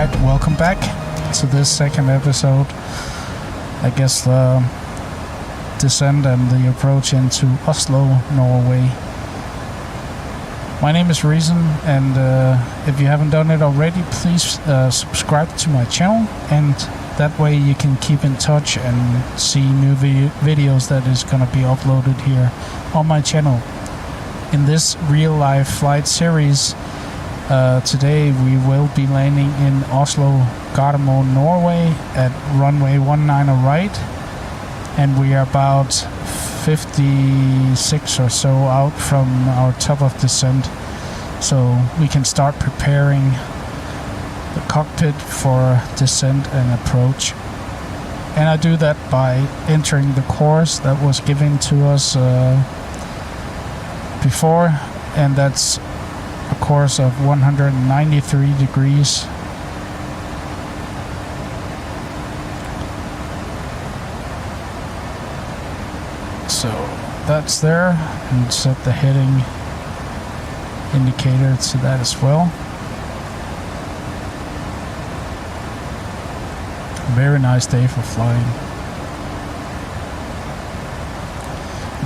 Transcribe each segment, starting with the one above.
Alright, welcome back to this second episode. I guess the descent and the approach into Oslo, Norway. My name is Reason, and if you haven't done it already, please subscribe to my channel, and that way you can keep in touch and see new videos that is going to be uploaded here on my channel. In this real-life flight series, today we will be landing in Oslo, Gardermoen, Norway at runway 19 right, and we are about 56 or so out from our top of descent, so we can start preparing the cockpit for descent and approach. And I do that by entering the course that was given to us before, and that's a course of 193 degrees. So that's there, and set the heading indicator to that as well. Very nice day for flying.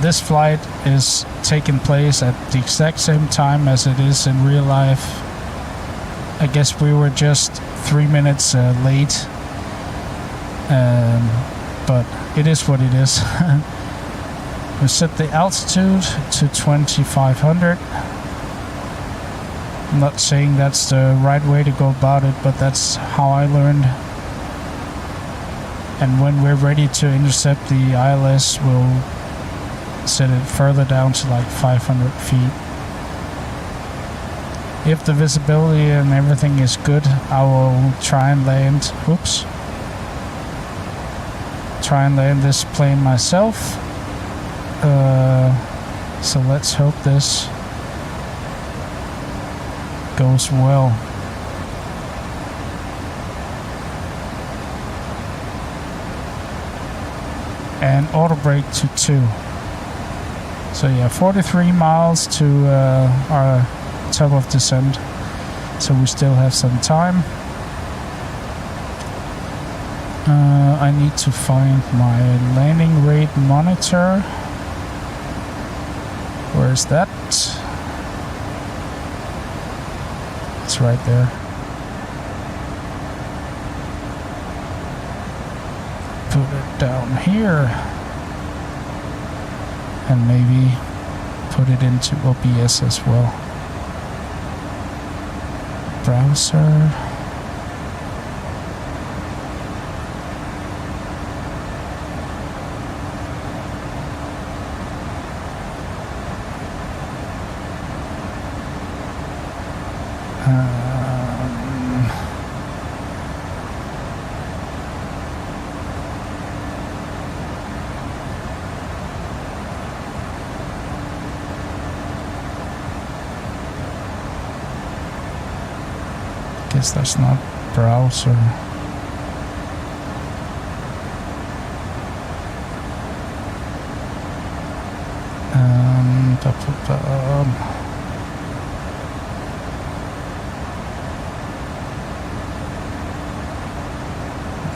This flight is taking place at the exact same time as it is in real life. I guess we were just 3 minutes late, but it is what it is. We set the altitude to 2500. I'm not saying that's the right way to go about it, but that's how I learned. And when we're ready to intercept the ILS, we'll set it further down to like 500 feet. If the visibility and everything is good, I will try and land this plane myself. So let's hope this goes well. And auto brake to 2. So yeah, 43 miles to our top of descent, so we still have some time. I need to find my landing rate monitor. Where is that? It's right there. Put it down here. And maybe put it into OBS as well. Browser. Guess that's not browser.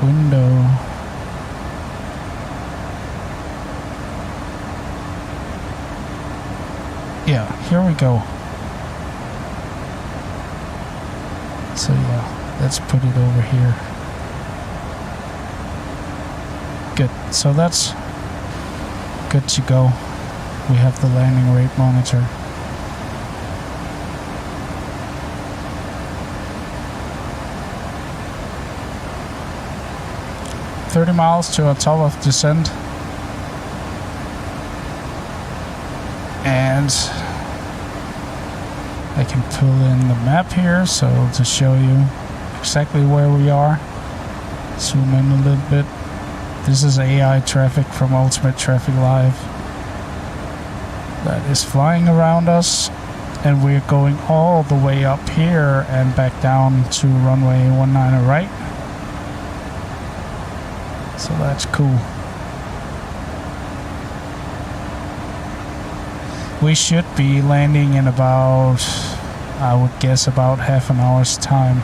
Window. Yeah, here we go. So yeah, let's put it over here. Good, so that's good to go. We have the landing rate monitor. $30 miles to our top of descent. And I can pull in the map here, so to show you exactly where we are. Zoom in a little bit. This is AI traffic from Ultimate Traffic Live that is flying around us, and we're going all the way up here and back down to runway 19 right. So that's cool. We should be landing in about, I would guess, about half an hour's time.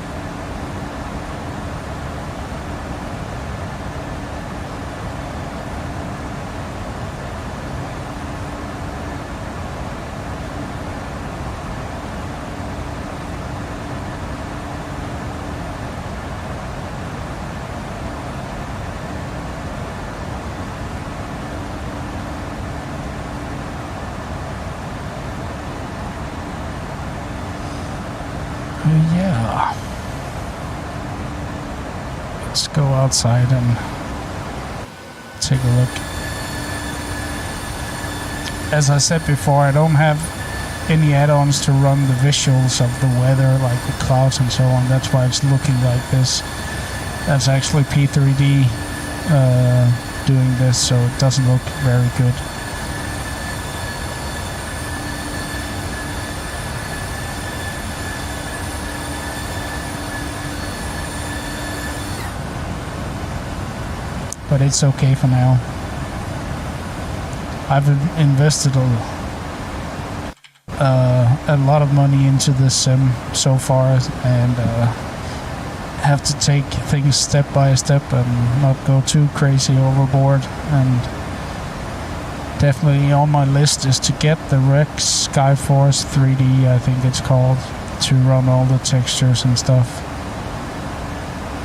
yeah. Let's go outside and take a look. As I said before, I don't have any add-ons to run the visuals of the weather, like the clouds and so on. That's why it's looking like this. That's actually P3D doing this, so it doesn't look very good. But it's okay for now. I've invested a lot of money into this sim so far, and have to take things step by step and not go too crazy overboard. And definitely on my list is to get the Rex Skyforce 3D, I think it's called, to run all the textures and stuff.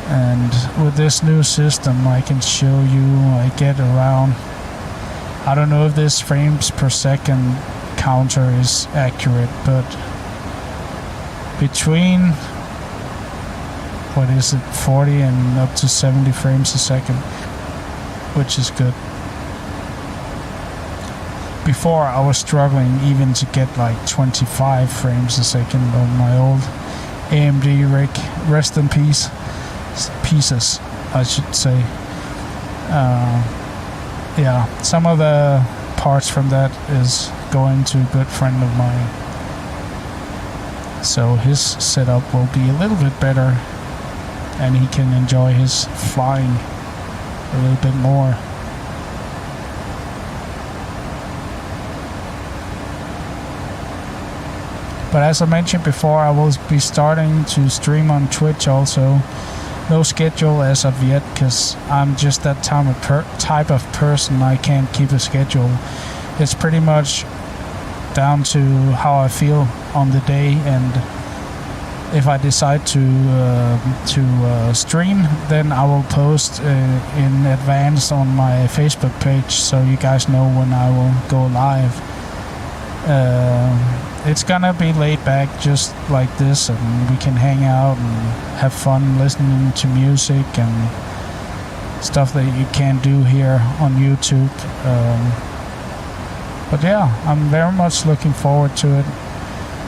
And with this new system, I can show you I get around, I don't know if this frames per second counter is accurate, but between, what is it, 40 and up to 70 frames a second, which is good. Before I was struggling even to get like 25 frames a second on my old AMD rig. Rest in peace. Pieces, I should say. Yeah, some of the parts from that is going to a good friend of mine, so his setup will be a little bit better and he can enjoy his flying a little bit more. But as I mentioned before, I will be starting to stream on Twitch also. No schedule as of yet, because I'm just that type of person. I can't keep a schedule. It's pretty much down to how I feel on the day, and if I decide to stream, then I will post in advance on my Facebook page, so you guys know when I will go live. It's gonna be laid back just like this, and we can hang out and have fun listening to music and stuff that you can't do here on YouTube. But yeah, I'm very much looking forward to it.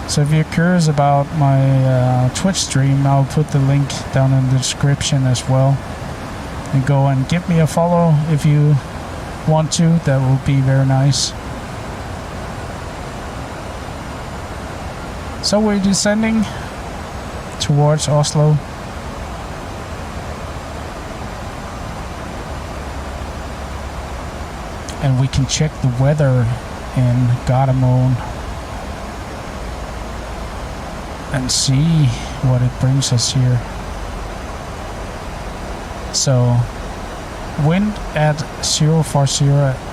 So if you're curious about my Twitch stream, I'll put the link down in the description as well. And go and give me a follow if you want to. That will be very nice. So we're descending towards Oslo. And we can check the weather in Gardermoen and see what it brings us here. So wind at 040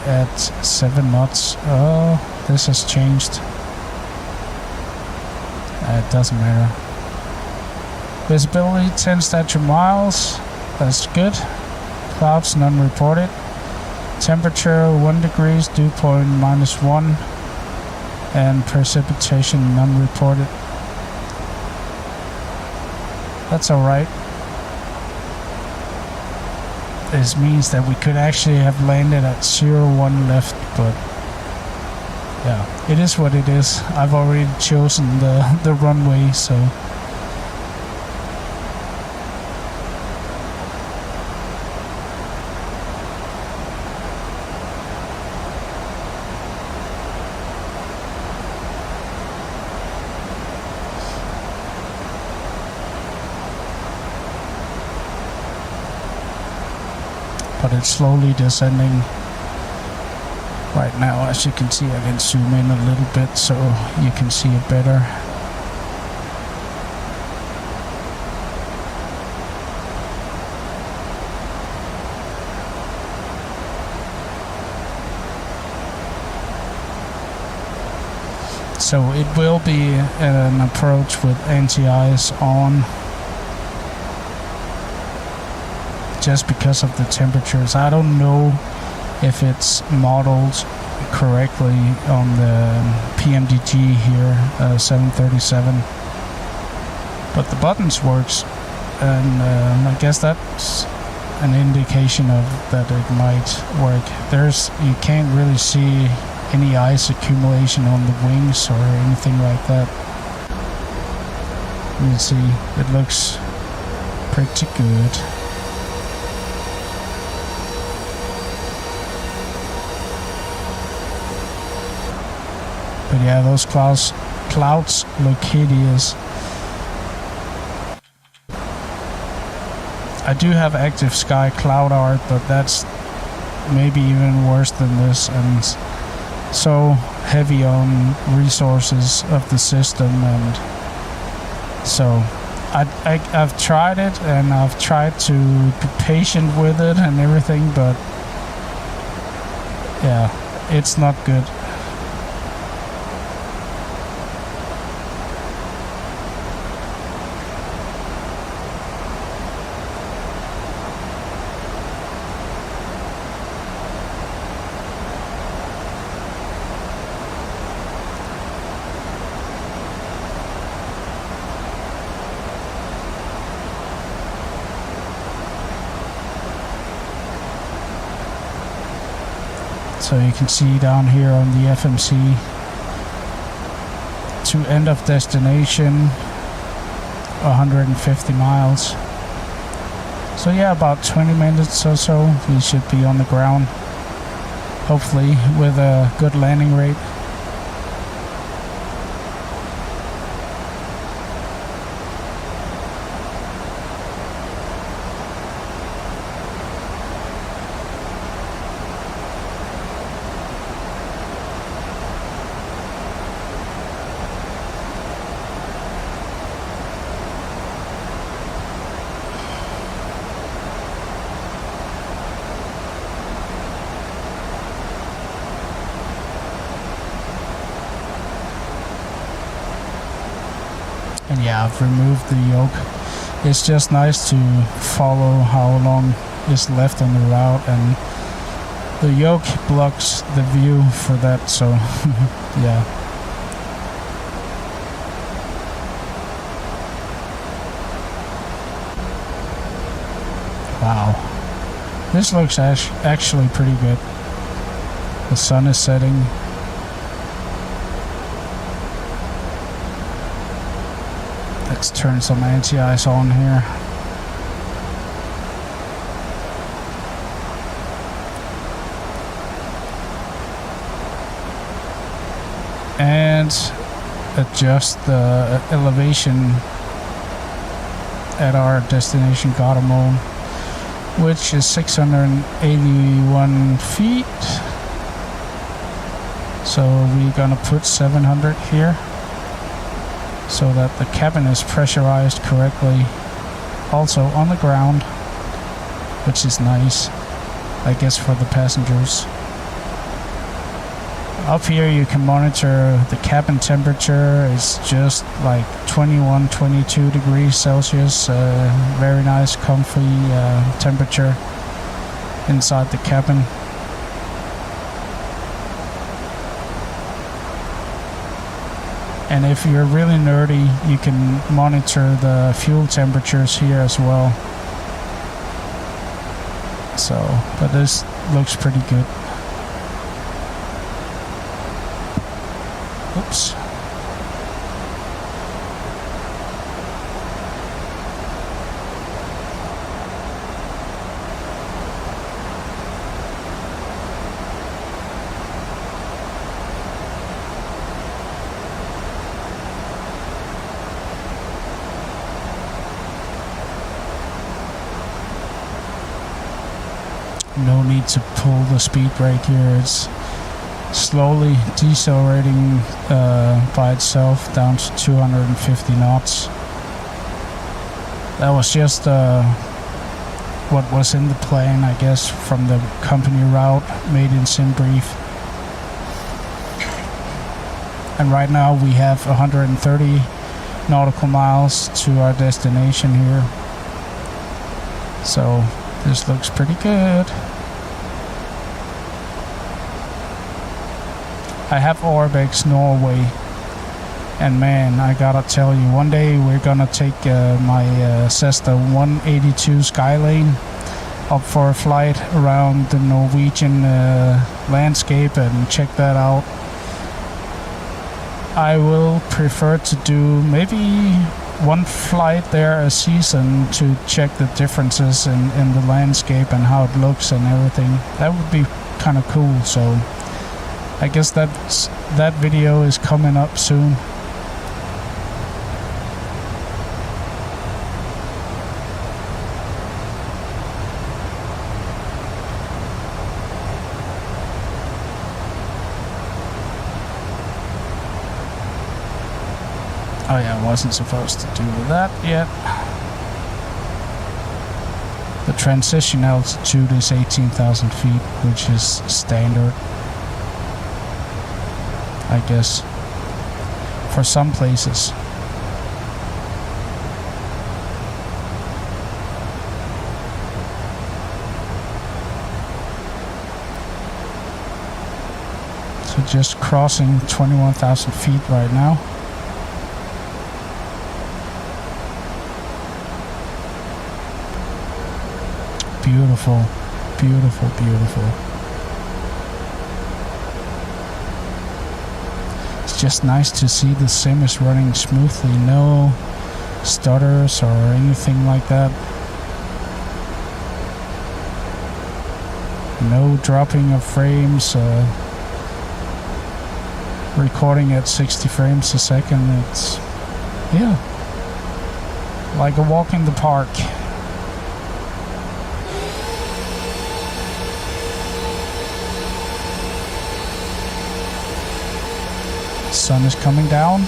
at 7 knots. Oh, this has changed. It doesn't matter. Visibility 10 statute miles. That's good. Clouds none reported. Temperature 1 degrees, dew point -1, and precipitation none reported. That's alright. This means that we could actually have landed at 01 left, but yeah, it is what it is. I've already chosen the runway, so but it's slowly descending. Right now, as you can see, I can zoom in a little bit so you can see it better. So it will be an approach with anti-ice on, just because of the temperatures. I don't know if it's modeled correctly on the PMDG here, 737, but the buttons works, and I guess that's an indication of that it might work. You can't really see any ice accumulation on the wings or anything like that. You can see it looks pretty good. But yeah, those clouds look hideous. I do have active sky cloud art, but that's maybe even worse than this, and so heavy on resources of the system. And so I've tried it, and I've tried to be patient with it and everything, but yeah, it's not good. So you can see down here on the FMC to end of destination 150 miles. So yeah, about 20 minutes or so we should be on the ground, hopefully with a good landing rate. And yeah, I've removed the yoke. It's just nice to follow how long is left on the route, and the yoke blocks the view for that, so yeah. Wow, this looks actually pretty good. The sun is setting. Let's turn some anti-ice on here. And adjust the elevation at our destination Gotamo, which is 681 feet. So we're gonna put 700 here, so that the cabin is pressurized correctly, also on the ground, which is nice, I guess, for the passengers. Up here you can monitor the cabin temperature. It's just like 21-22 degrees Celsius. Very nice, comfy temperature inside the cabin. And if you're really nerdy, you can monitor the fuel temperatures here as well. So, but this looks pretty good. Oops. No need to pull the speed brake here. It's slowly decelerating by itself down to 250 knots. That was just what was in the plane, I guess, from the company route made in SimBrief. And right now we have 130 nautical miles to our destination here. So this looks pretty good. I have Orbex Norway And man, I gotta tell you, one day we're gonna take my Cessna 182 Skylane up for a flight around the Norwegian landscape and check that out. I will prefer to do maybe one flight there a season to check the differences in the landscape and how it looks and everything. That would be kind of cool. So I guess that video is coming up soon. Oh yeah, I wasn't supposed to do that yet. The transition altitude is 18,000 feet, which is standard, I guess, for some places. So just crossing 21,000 feet right now. Beautiful, beautiful, beautiful. It's just nice to see the sim is running smoothly. No stutters or anything like that. No dropping of frames. Recording at 60 frames a second. It's, yeah, like a walk in the park. Sun is coming down.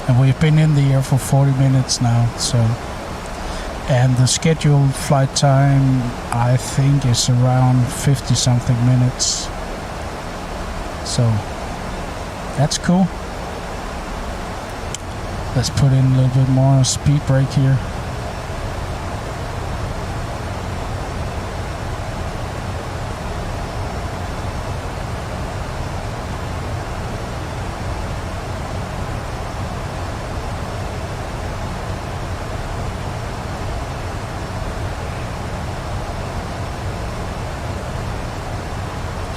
And we've been in the air for 40 minutes now, so, and the scheduled flight time I think is around 50 something minutes, so that's cool. Let's put in a little bit more speed brake here.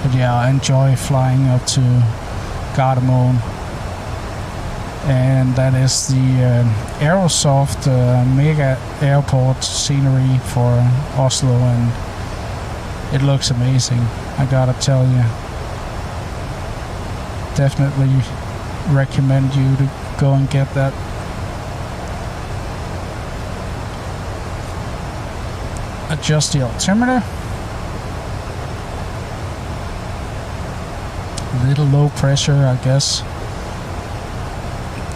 But yeah, I enjoy flying up to Gardermoen, and that is the Aerosoft mega airport scenery for Oslo, and it looks amazing, I gotta tell you. Definitely recommend you to go and get that. Adjust the altimeter. A little low pressure, I guess.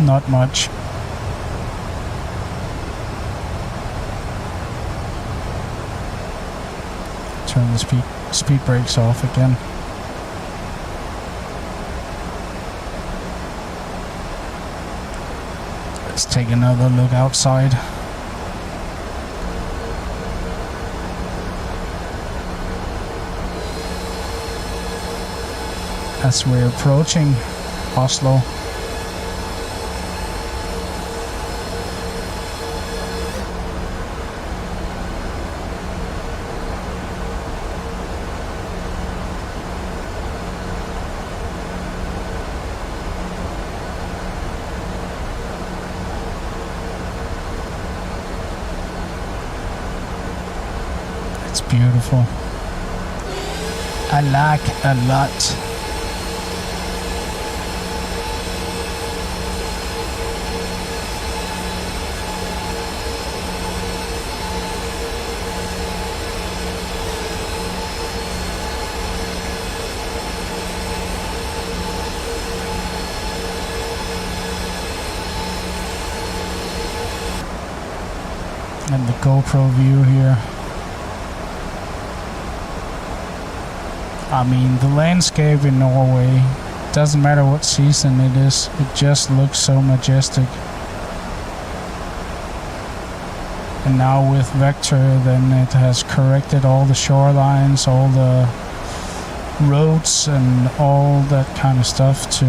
Not much. Turn the speed brakes off again. Let's take another look outside. As we're approaching Oslo. It's beautiful. I like a lot. And the GoPro view here. I mean, the landscape in Norway, doesn't matter what season it is, it just looks so majestic. And now with Vector, then it has corrected all the shorelines, all the roads and all that kind of stuff to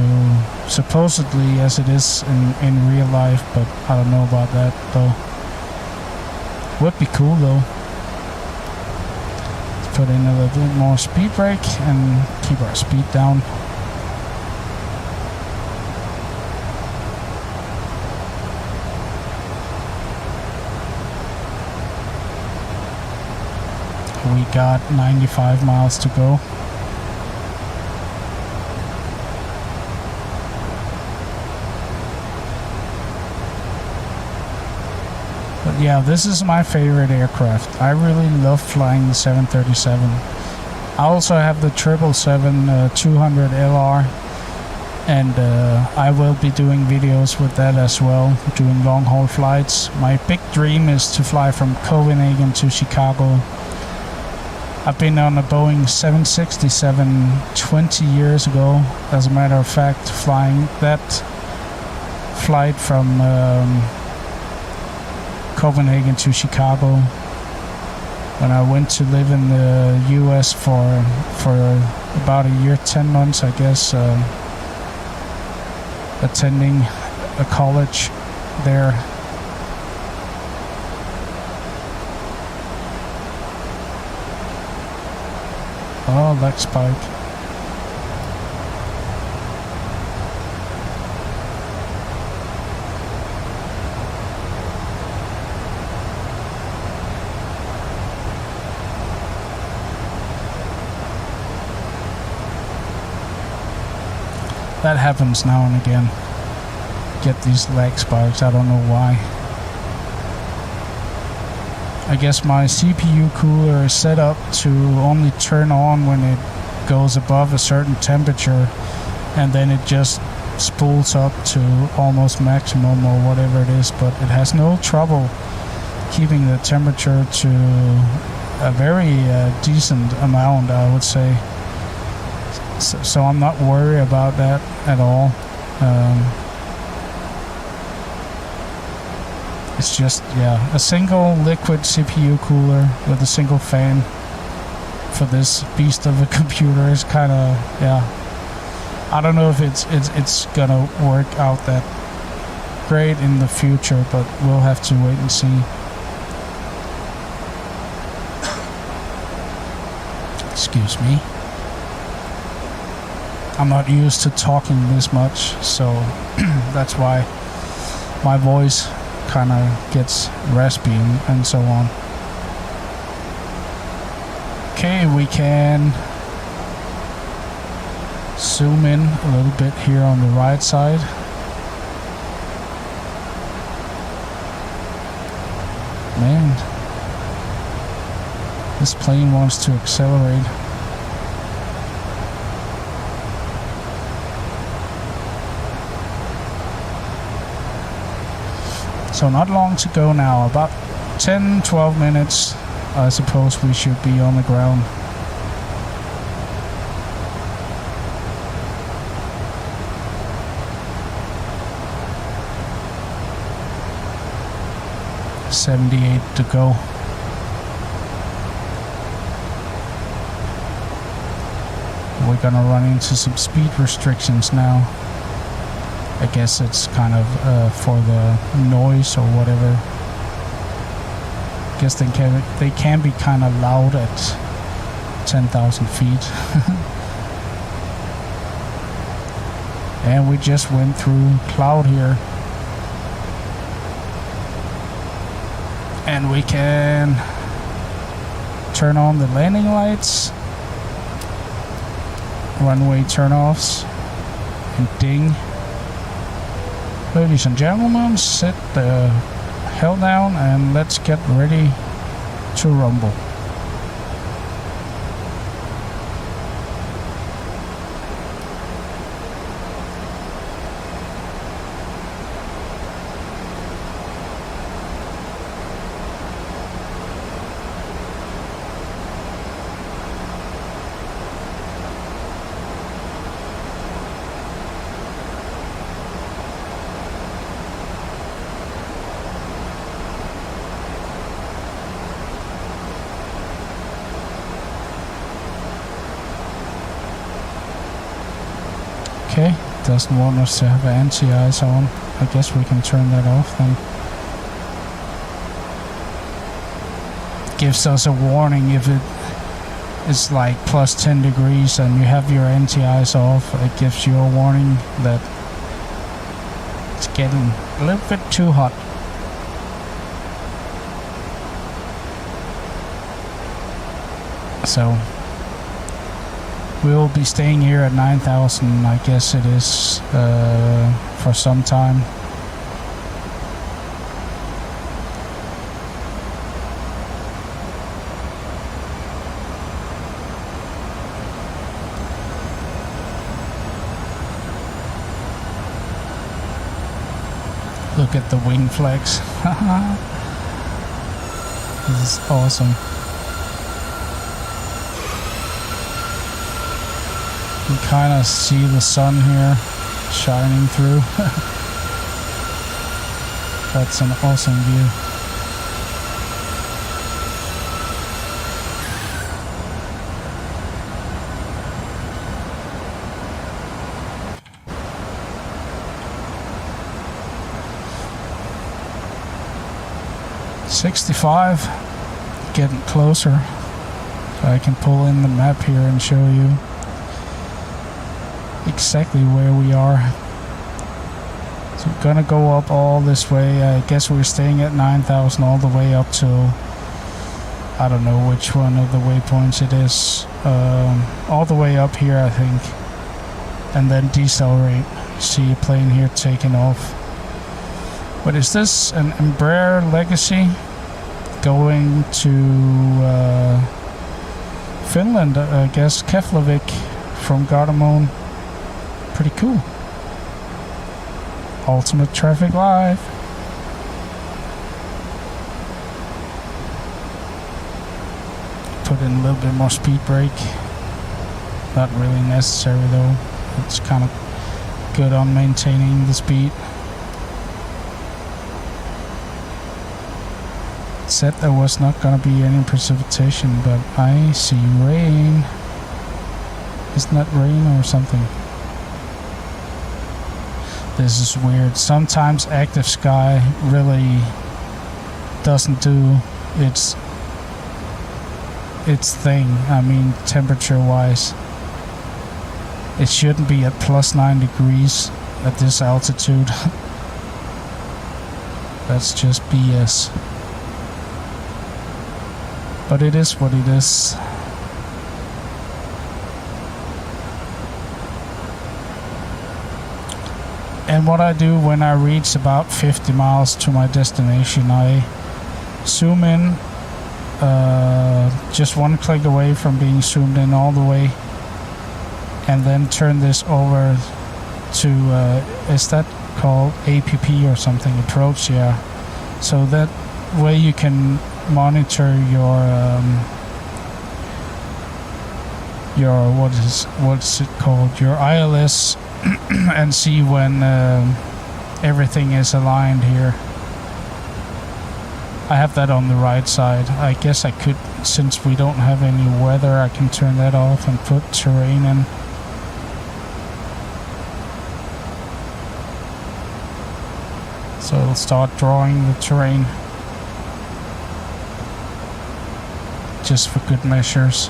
supposedly as it is in real life, but I don't know about that though. Would be cool though. Let's put in a little bit more speed brake and keep our speed down. We got 95 miles to go. But yeah, this is my favorite aircraft. I really love flying the 737. I also have the 777-200 LR, and I will be doing videos with that as well, doing long haul flights. My big dream is to fly from Copenhagen to Chicago. I've been on a Boeing 767 20 years ago, as a matter of fact, flying that flight from Copenhagen to Chicago. When I went to live in the US for about a year, 10 months I guess, attending a college there. Oh, leg spike. That happens now and again. Get these leg spikes, I don't know why. I guess my CPU cooler is set up to only turn on when it goes above a certain temperature, and then it just spools up to almost maximum or whatever it is, but it has no trouble keeping the temperature to a very decent amount, I would say. So I'm not worried about that at all. It's just, yeah, a single liquid CPU cooler with a single fan for this beast of a computer is kind of, yeah. I don't know if it's gonna work out that great in the future, but we'll have to wait and see. Excuse me. I'm not used to talking this much, so that's why my voice kind of gets raspy and so on. Okay, we can zoom in a little bit here on the right side. Man, this plane wants to accelerate. So not long to go now, about 10-12 minutes I suppose we should be on the ground. $78 to go. We're gonna run into some speed restrictions now. I guess it's kind of for the noise or whatever. I guess they can be kind of loud at 10,000 feet. And we just went through cloud here. And we can turn on the landing lights, runway turnoffs, and ding. Ladies and gentlemen, sit the hell down and let's get ready to rumble. doesn't want us to have anti-ice on. I guess we can turn that off then. Gives us a warning if it is like plus 10 degrees and you have your anti-ice off. It gives you a warning that it's getting a little bit too hot. So we'll be staying here at 9,000, I guess it is, for some time. Look at the wing flags. This is awesome. You kind of see the sun here shining through. That's an awesome view. .65, getting closer. So I can pull in the map here and show you exactly where we are. So we're gonna go up all this way. I guess we're staying at 9,000 all the way up till, I don't know which one of the waypoints it is. All the way up here, I think. And then decelerate. See a plane here taking off. What is this? An Embraer Legacy going to Finland, I guess, Keflavik from Gardermoen. Pretty cool. Ultimate Traffic Live. Put in a little bit more speed brake. Not really necessary though. It's kind of good on maintaining the speed. Said there was not gonna be any precipitation, but I see rain. Isn't that rain or something? This is weird. Sometimes Active Sky really doesn't do its thing. I mean, temperature wise, it shouldn't be at plus 9 degrees at this altitude. That's just BS. But it is what it is. And what I do when I reach about 50 miles to my destination, I zoom in, just one click away from being zoomed in all the way, and then turn this over to, is that called APP or something? Approach, yeah. So that way you can monitor your what's it called, your ILS, and see when everything is aligned here. I have that on the right side. I guess I could, since we don't have any weather, I can turn that off and put terrain in. So it'll start drawing the terrain. Just for good measures.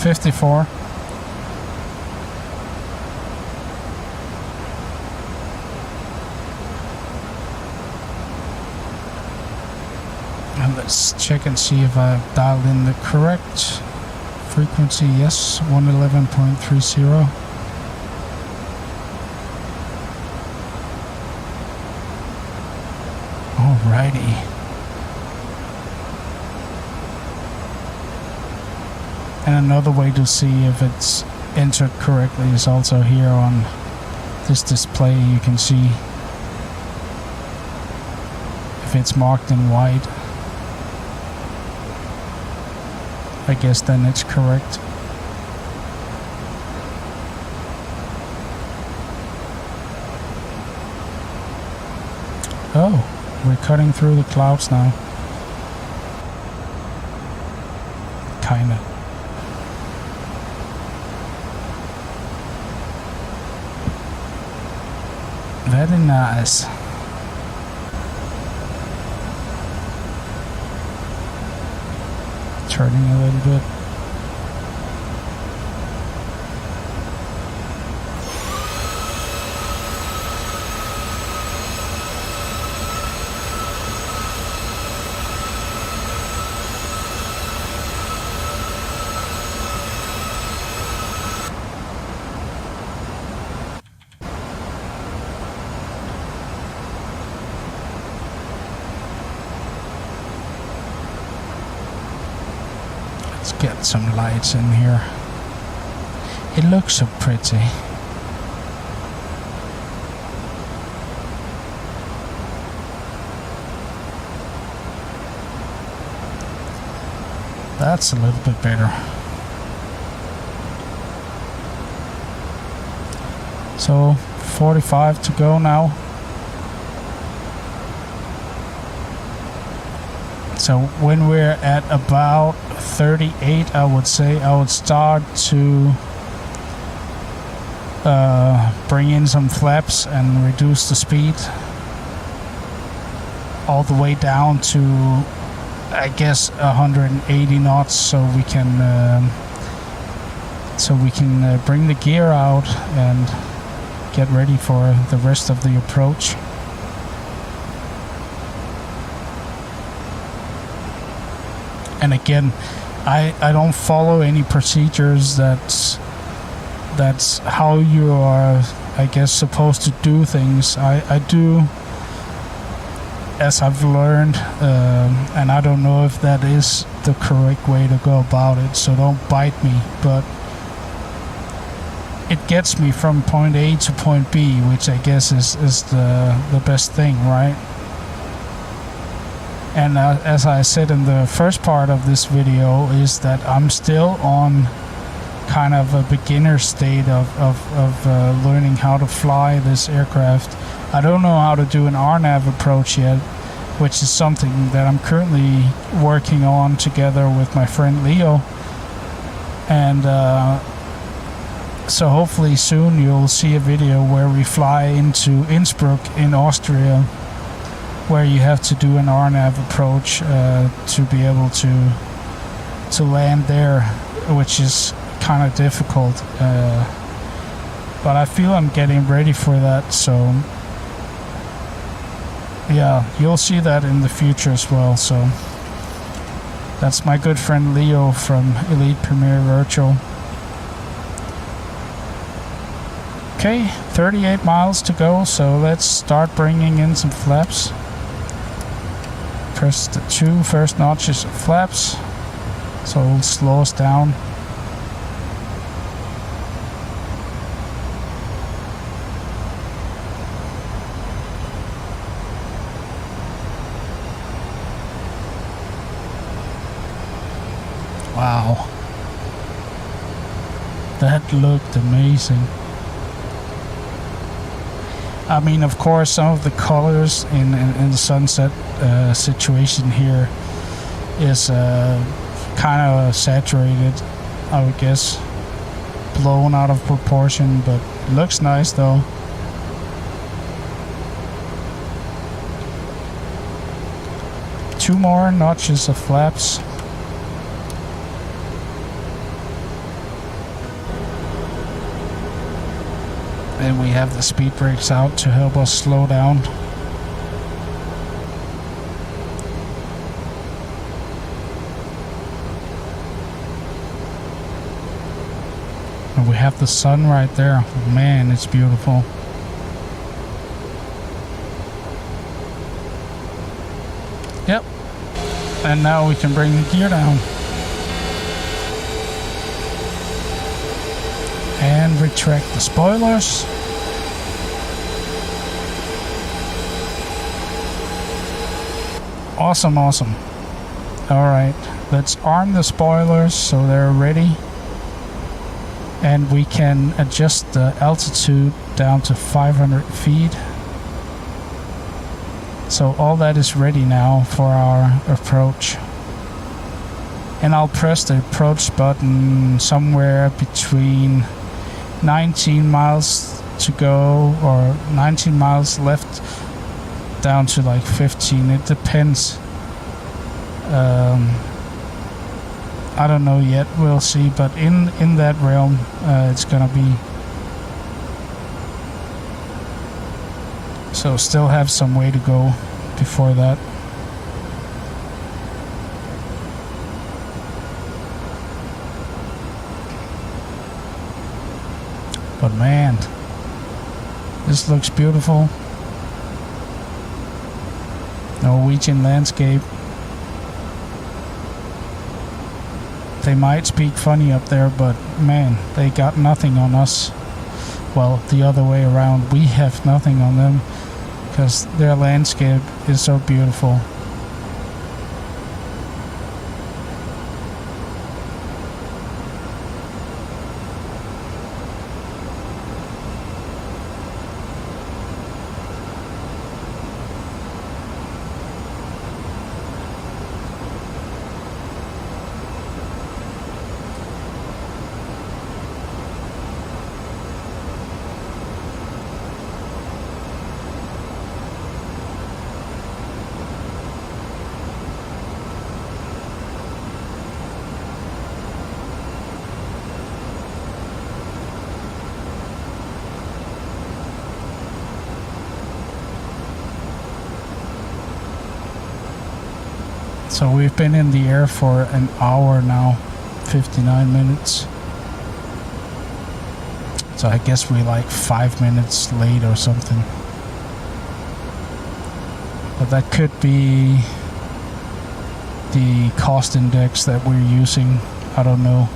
54. And let's check and see if I've dialed in the correct frequency. Yes, 111.30. Alrighty. And another way to see if it's entered correctly is also here on this display. You can see if it's marked in white. I guess then it's correct. Oh, we're cutting through the clouds now. Kinda. Very nice. Turning a little bit. Let's get some lights in here. It looks so pretty. That's a little bit better. So 45 to go now. So when we're at about 38, I would say I would start to bring in some flaps and reduce the speed all the way down to, I guess, 180 knots, so we can bring the gear out and get ready for the rest of the approach. And again, I don't follow any procedures. That's how you are, I guess, supposed to do things. I do as I've learned, and I don't know if that is the correct way to go about it, so don't bite me, but it gets me from point A to point B, which I guess is the best thing, right? And as I said in the first part of this video, is that I'm still on kind of a beginner state of learning how to fly this aircraft. I don't know how to do an RNAV approach yet, which is something that I'm currently working on together with my friend Leo. And so hopefully soon you'll see a video where we fly into Innsbruck in Austria, where you have to do an RNAV approach to be able to land there, which is kind of difficult. But I feel I'm getting ready for that, so yeah, you'll see that in the future as well. So that's my good friend Leo from Elite Premier Virtual. Okay, 38 miles to go, so let's start bringing in some flaps. Press the 2 first notches of flaps, so it'll slow us down. Wow, that looked amazing. I mean, of course, some of the colors in the sunset situation here is kind of saturated, I would guess, blown out of proportion, but it looks nice though. Two more notches of flaps. And we have the speed brakes out to help us slow down. And we have the sun right there. Man, it's beautiful. Yep. And now we can bring the gear down. And retract the spoilers. Awesome, awesome. Alright, let's arm the spoilers so they're ready. And we can adjust the altitude down to 500 feet. So all that is ready now for our approach. And I'll press the approach button somewhere between 19 miles to go, or 19 miles left down to like 15. It depends. I don't know yet, we'll see, but in that realm it's gonna be. So still have some way to go before that. But man, this looks beautiful. Norwegian landscape. They might speak funny up there, but man, they got nothing on us. Well, the other way around, we have nothing on them, because their landscape is so beautiful. So we've been in the air for an hour now, 59 minutes. So I guess we're like 5 minutes late or something. But that could be the cost index that we're using. I don't know.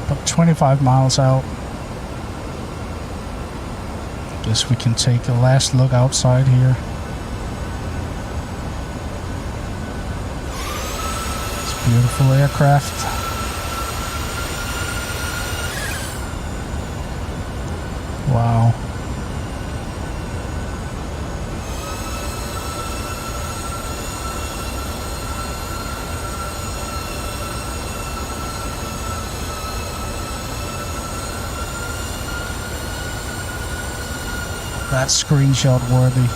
But 25 miles out. Guess we can take a last look outside here. It's a beautiful aircraft. Wow. That's screenshot worthy.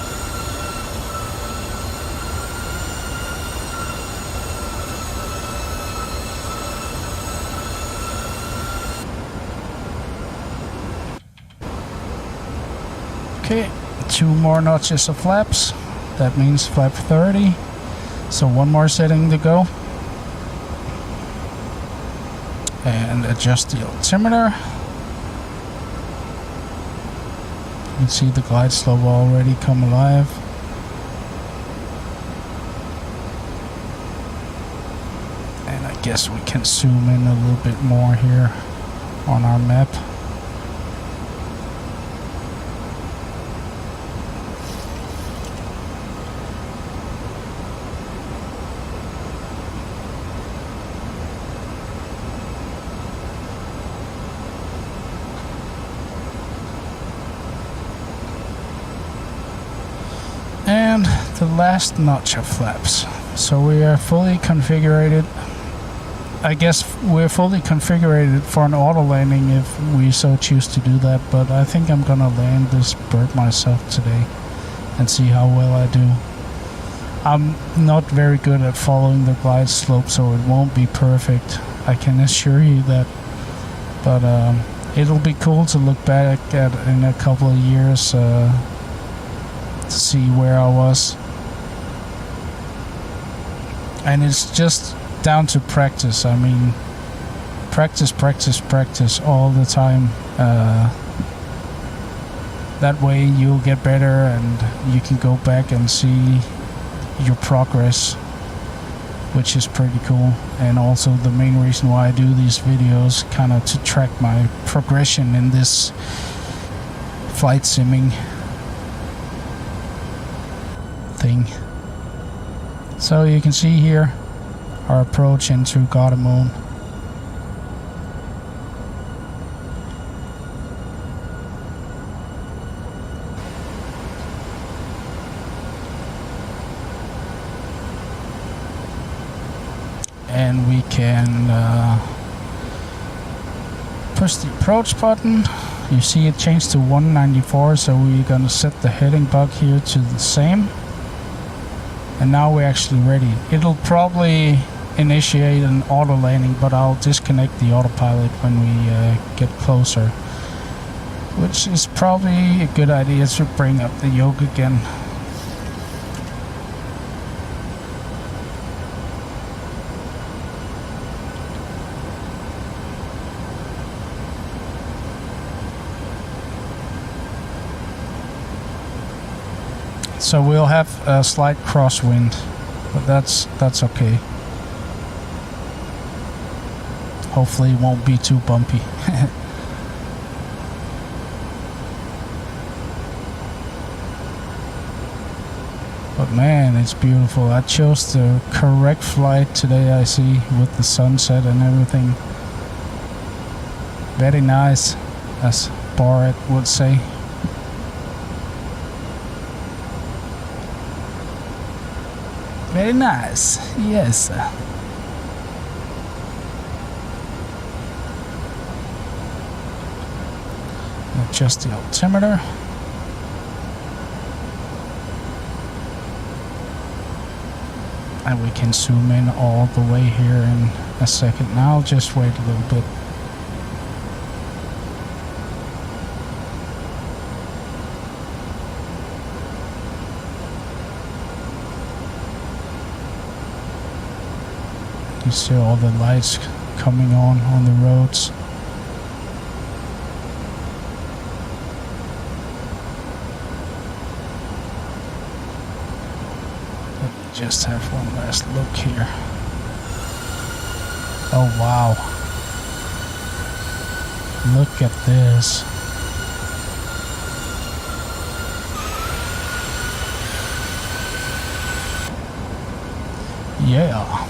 Okay, 2 more notches of flaps. That means flap 30. So 1 more setting to go. And adjust the altimeter. You can see the glide slope already come alive. And I guess we can zoom in a little bit more here on our map. And the last notch of flaps. So we are fully configured. I guess we're fully configured for an auto landing if we so choose to do that, but I think I'm gonna land this bird myself today and see how well I do. I'm not very good at following the glide slope, so it won't be perfect, I can assure you that, but it'll be cool to look back at in a couple of years to see where I was. And it's just down to practice. I mean, practice all the time. That way you'll get better and you can go back and see your progress, which is pretty cool. And also the main reason why I do these videos, kind of to track my progression in this flight simming thing. So you can see here our approach into Gardermoen. then we can push the approach button. You see it changed to 194, so we're gonna set the heading bug here to the same. And now we're actually ready. It'll probably initiate an auto landing, but I'll disconnect the autopilot when we get closer, which is probably a good idea to bring up the yoke again. So we'll have a slight crosswind, but that's okay. Hopefully it won't be too bumpy. But man, it's beautiful. I chose the correct flight today, I see, with the sunset and everything. Very nice, as Borat would say. Very nice, yes. Adjust the altimeter. And we can zoom in all the way here in a second. Now just wait a little bit. You see all the lights coming on the roads. Just have one last look here. Oh wow, look at this. Yeah.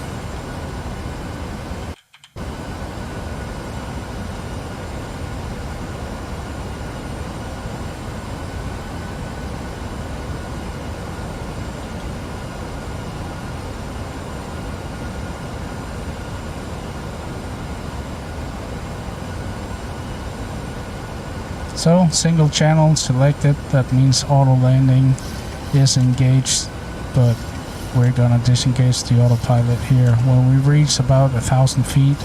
So, single channel selected, that means auto landing is engaged, but we're gonna disengage the autopilot here when we reach about 1,000 feet.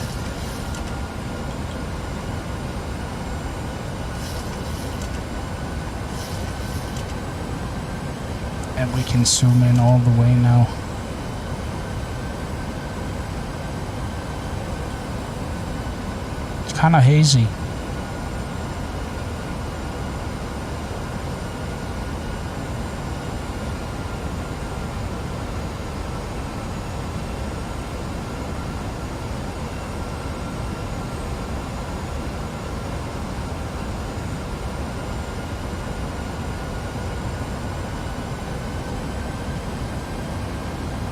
And we can zoom in all the way now. It's kinda hazy.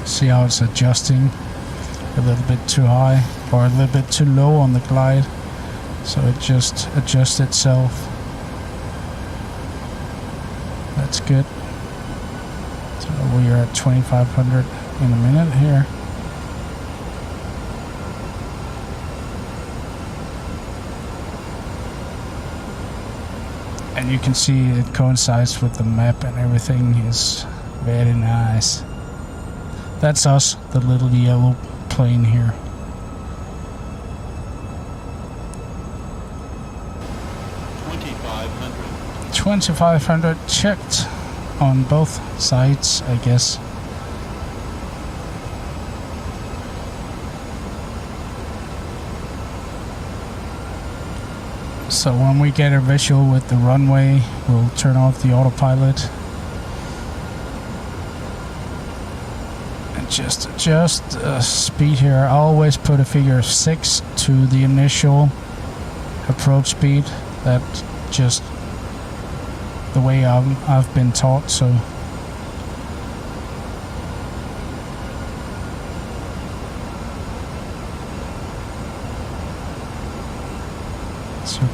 See how it's adjusting a little bit too high or a little bit too low on the glide, so it just adjusts itself. That's good. So we are at 2500 in a minute here. And you can see it coincides with the map and everything is very nice. That's us, the little yellow plane here. 2500. 2500 checked on both sides, I guess. So when we get a visual with the runway, we'll turn off the autopilot. Just adjust speed here. I always put a figure of 6 to the initial approach speed. That's just the way I've been taught. So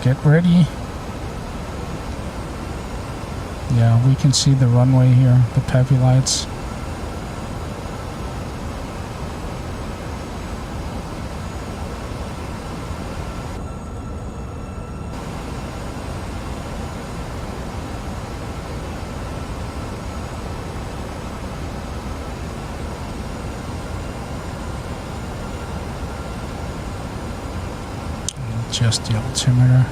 get ready. Yeah, we can see the runway here, the peppy lights. adjust the altimeter.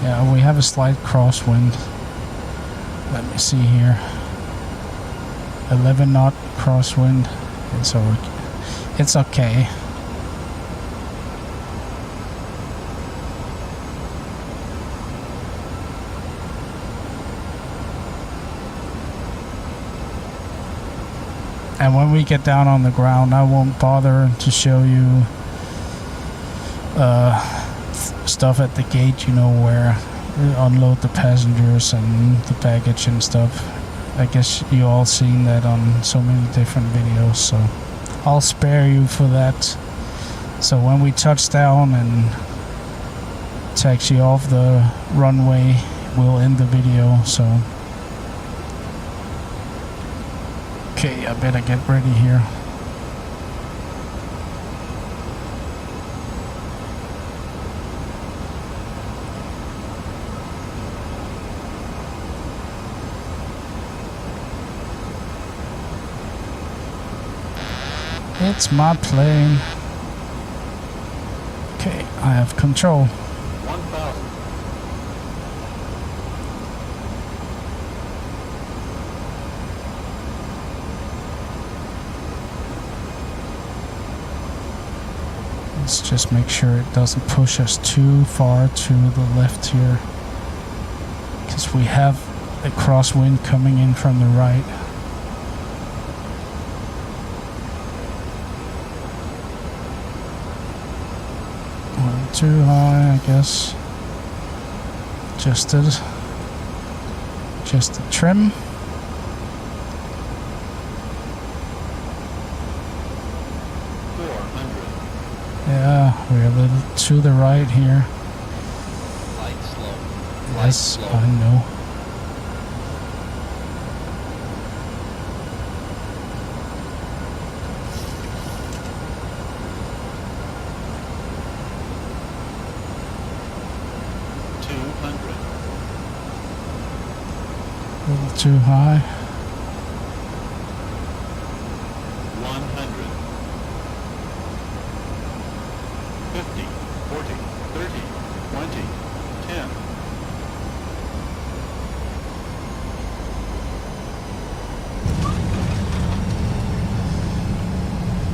Yeah, we have a slight crosswind. Let me see here. 11 knot crosswind. It's okay. And when we get down on the ground, I won't bother to show you stuff at the gate, you know, where we unload the passengers and the baggage and stuff. I guess you all seen that on so many different videos, so I'll spare you for that. So when we touch down and taxi off the runway, we'll end the video. So okay, I better get ready here. It's my plane. Okay, I have control. 1,000. Let's just make sure it doesn't push us too far to the left here, because we have a crosswind coming in from the right. Too high, I guess. Just the trim. 400. Yeah, we're a little to the right here. Light slow. Yes, slow. I know. A little too high. 100. 50, 40, 30, 20,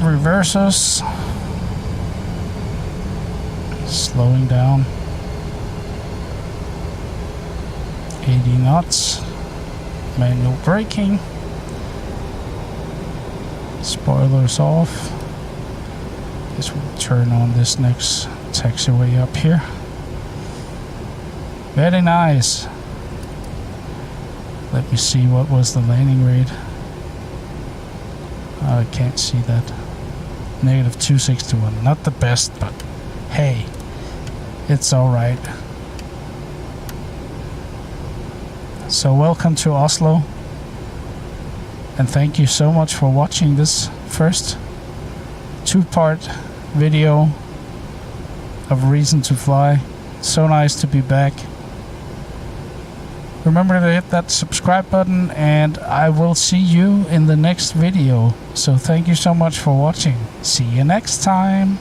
10. Reverses. Slowing down. 80 knots. Manual braking. Spoilers off. Guess we'll turn on this next taxiway up here. Very nice. Let me see, what was the landing rate? Oh, I can't see that. Negative 261. Not the best, but hey, it's alright. So welcome to Oslo, and thank you so much for watching this first two-part video of Reason to Fly. So nice to be back. Remember to hit that subscribe button, and I will see you in the next video. So thank you so much for watching. See you next time.